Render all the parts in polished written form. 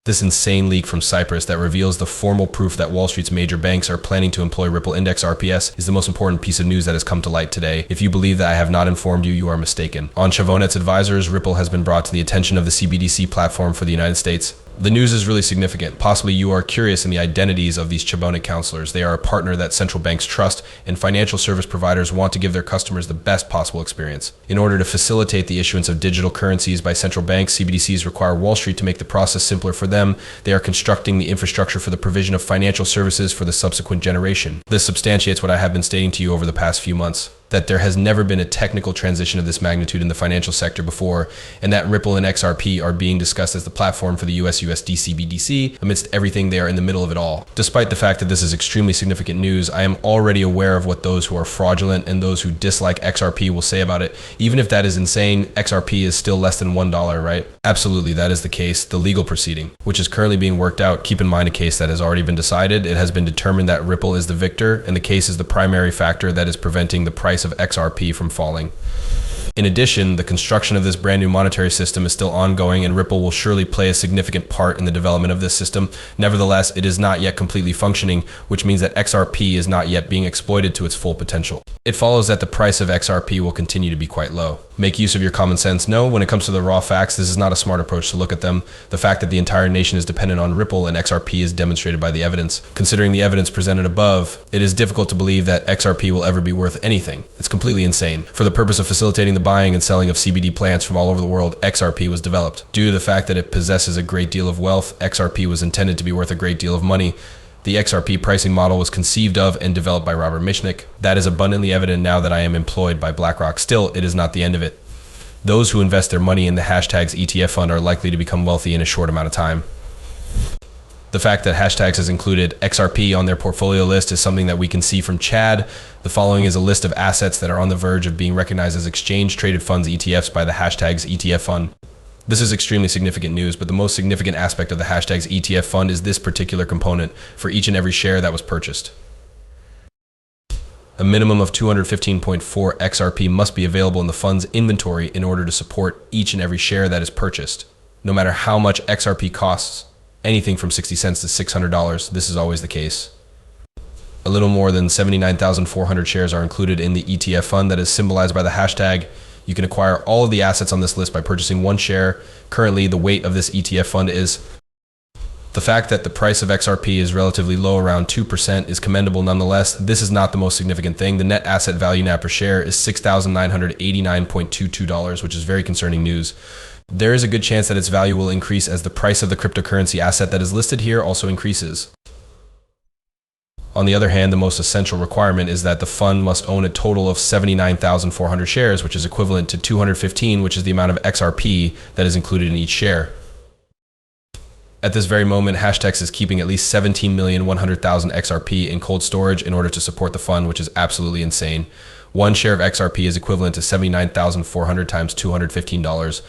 This insane leak from Cyprus that reveals the formal proof that Wall Street's major banks are planning to employ Ripple Index RPS is the most important piece of news that has come to light today. If you believe that I have not informed you, you are mistaken. On Chavanetté Advisors, Ripple has been brought to the attention of the CBDC platform for the United States. The news is really significant. Possibly you are curious in the identities of these Chavanetté counselors. They are a partner that central banks trust, and financial service providers want to give their customers the best possible experience. In order to facilitate the issuance of digital currencies by central banks, CBDCs require Wall Street to make the process simpler for them. They are constructing the infrastructure for the provision of financial services for the subsequent generation. This substantiates what I have been stating to you over the past few months, that there has never been a technical transition of this magnitude in the financial sector before, and that Ripple and XRP are being discussed as the platform for the USD CBDC amidst everything they are in the middle of it all. Despite the fact that this is extremely significant news, I am already aware of what those who are fraudulent and those who dislike XRP will say about it. Even if that is insane, XRP is still less than $1, right? Absolutely, that is the case. The legal proceeding, which is currently being worked out, keep in mind a case that has already been decided. It has been determined that Ripple is the victor, and the case is the primary factor that is preventing the price of XRP from falling. In addition, the construction of this brand new monetary system is still ongoing, and Ripple will surely play a significant part in the development of this system. Nevertheless, it is not yet completely functioning, which means that XRP is not yet being exploited to its full potential. It follows that the price of XRP will continue to be quite low. Make use of your common sense. No, when it comes to the raw facts, this is not a smart approach to look at them. The fact that the entire nation is dependent on Ripple and XRP is demonstrated by the evidence. Considering the evidence presented above, it is difficult to believe that XRP will ever be worth anything. It's completely insane. For the purpose of facilitating the buying and selling of CBD plants from all over the world, XRP was developed. Due to the fact that it possesses a great deal of wealth, XRP was intended to be worth a great deal of money. The XRP pricing model was conceived of and developed by Robert Michnick. That is abundantly evident now that I am employed by BlackRock. Still, it is not the end of it. Those who invest their money in the #Thankx ETF fund are likely to become wealthy in a short amount of time. The fact that #Thankx has included XRP on their portfolio list is something that we can see from Chad. The following is a list of assets that are on the verge of being recognized as exchange-traded funds ETFs by the #Thankx ETF fund. This is extremely significant news, but the most significant aspect of the #Thankx ETF fund is this particular component for each and every share that was purchased. A minimum of 215.4 XRP must be available in the fund's inventory in order to support each and every share that is purchased. No matter how much XRP costs, anything from 60 cents to $600, this is always the case. A little more than 79,400 shares are included in the ETF fund that is symbolized by the hashtag. You can acquire all of the assets on this list by purchasing one share. Currently, the weight of this ETF fund is... The fact that the price of XRP is relatively low, around 2%, is commendable nonetheless. This is not the most significant thing. The net asset value now per share is $6,989.22, which is very concerning news. There is a good chance that its value will increase as the price of the cryptocurrency asset that is listed here also increases. On the other hand, the most essential requirement is that the fund must own a total of 79,400 shares, which is equivalent to 215, which is the amount of XRP that is included in each share. At this very moment, #Thankx is keeping at least 17,100,000 XRP in cold storage in order to support the fund, which is absolutely insane. One share of XRP is equivalent to 79,400 times $215.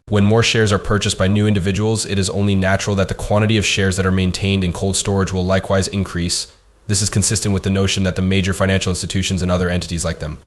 When more shares are purchased by new individuals, it is only natural that the quantity of shares that are maintained in cold storage will likewise increase. This is consistent with the notion that the major financial institutions and other entities like them.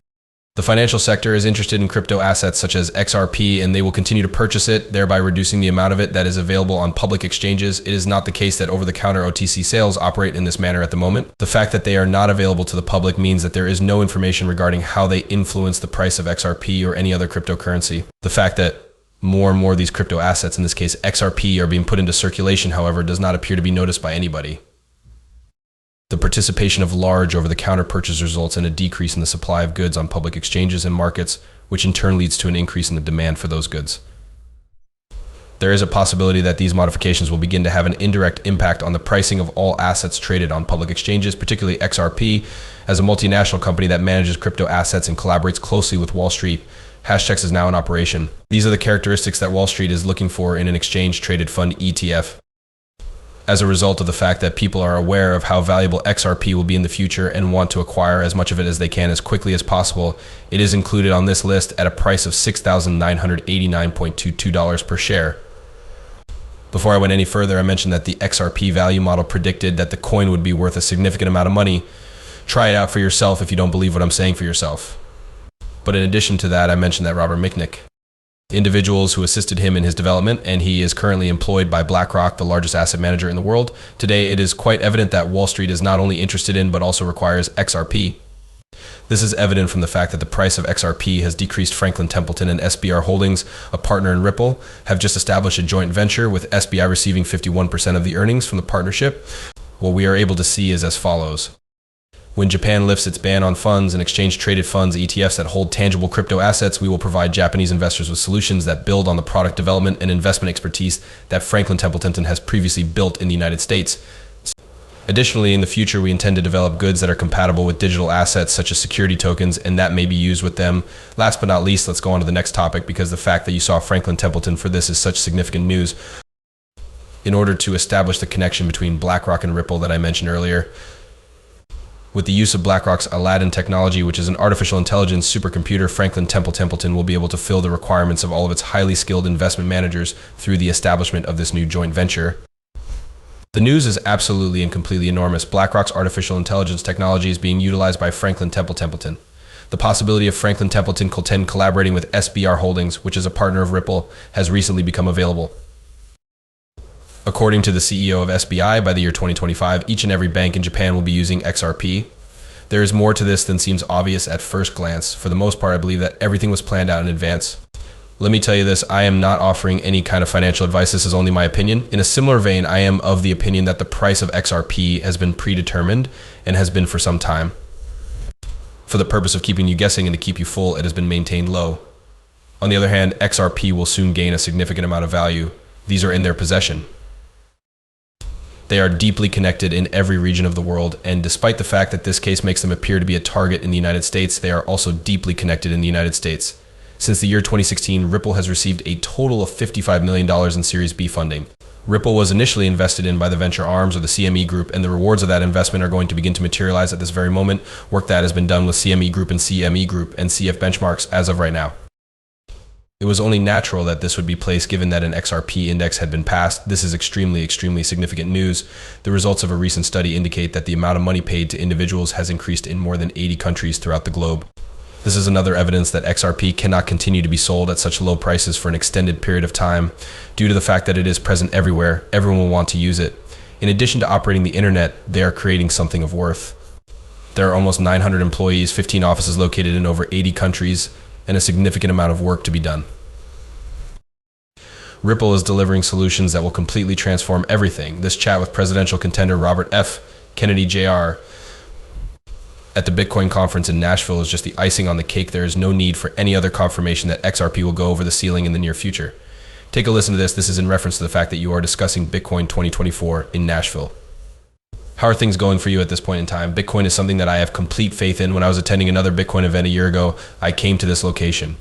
The financial sector is interested in crypto assets such as XRP, and they will continue to purchase it, thereby reducing the amount of it that is available on public exchanges. It is not the case that over-the-counter OTC sales operate in this manner at the moment. The fact that they are not available to the public means that there is no information regarding how they influence the price of XRP or any other cryptocurrency. The fact that more and more of these crypto assets, in this case XRP, are being put into circulation, however, does not appear to be noticed by anybody. The participation of large over-the-counter purchase results in a decrease in the supply of goods on public exchanges and markets, which in turn leads to an increase in the demand for those goods. There is a possibility that these modifications will begin to have an indirect impact on the pricing of all assets traded on public exchanges, particularly XRP. As a multinational company that manages crypto assets and collaborates closely with Wall Street, #Thankx is now in operation. These are the characteristics that Wall Street is looking for in an exchange-traded fund ETF. As a result of the fact that people are aware of how valuable XRP will be in the future and want to acquire as much of it as they can as quickly as possible, it is included on this list at a price of $6,989.22 per share. Before I went any further, I mentioned that the XRP value model predicted that the coin would be worth a significant amount of money. Try it out for yourself if you don't believe what I'm saying for yourself. But in addition to that, I mentioned that Robert Michnick individuals who assisted him in his development, and he is currently employed by BlackRock, the largest asset manager in the world. Today, it is quite evident that Wall Street is not only interested in, but also requires XRP. This is evident from the fact that the price of XRP has decreased. Franklin Templeton and SBR Holdings, a partner in Ripple, have just established a joint venture with SBI receiving 51% of the earnings from the partnership. What we are able to see is as follows. When Japan lifts its ban on funds and exchange-traded funds, ETFs that hold tangible crypto assets, we will provide Japanese investors with solutions that build on the product development and investment expertise that Franklin Templeton has previously built in the United States. Additionally, in the future, we intend to develop goods that are compatible with digital assets such as security tokens, and that may be used with them. Last but not least, let's go on to the next topic, because the fact that you saw Franklin Templeton for this is such significant news. In order to establish the connection between BlackRock and Ripple that I mentioned earlier, with the use of BlackRock's Aladdin technology, which is an artificial intelligence supercomputer, Franklin Templeton will be able to fill the requirements of all of its highly skilled investment managers through the establishment of this new joint venture. The news is absolutely and completely enormous. BlackRock's artificial intelligence technology is being utilized by Franklin Templeton. The possibility of Franklin Templeton collaborating with SBR Holdings, which is a partner of Ripple, has recently become available. According to the CEO of SBI, by the year 2025, each and every bank in Japan will be using XRP. There is more to this than seems obvious at first glance. For the most part, I believe that everything was planned out in advance. Let me tell you this, I am not offering any kind of financial advice. This is only my opinion. In a similar vein, I am of the opinion that the price of XRP has been predetermined and has been for some time. For the purpose of keeping you guessing and to keep you full, it has been maintained low. On the other hand, XRP will soon gain a significant amount of value. These are in their possession. They are deeply connected in every region of the world, and despite the fact that this case makes them appear to be a target in the United States, they are also deeply connected in the United States. Since the year 2016, Ripple has received a total of $55 million in Series B funding. Ripple was initially invested in by the venture arms or the CME Group, and the rewards of that investment are going to begin to materialize at this very moment. Work that has been done with CME Group and CME Group and CF benchmarks as of right now. It was only natural that this would be placed given that an XRP index had been passed. This is extremely significant news. The results of a recent study indicate that the amount of money paid to individuals has increased in more than 80 countries throughout the globe. This is another evidence that XRP cannot continue to be sold at such low prices for an extended period of time due to the fact that it is present everywhere. Everyone will want to use it. In addition to operating the internet, they are creating something of worth. There are almost 900 employees, 15 offices located in over 80 countries, and a significant amount of work to be done. Ripple is delivering solutions that will completely transform everything. This chat with presidential contender Robert F. Kennedy Jr. at the Bitcoin conference in Nashville is just the icing on the cake. There is no need for any other confirmation that XRP will go over the ceiling in the near future. Take a listen to this. This is in reference to the fact that you are discussing Bitcoin 2024 in Nashville. How are things going for you at this point in time? Bitcoin is something that I have complete faith in. When I was attending another Bitcoin event a year ago, I came to this location.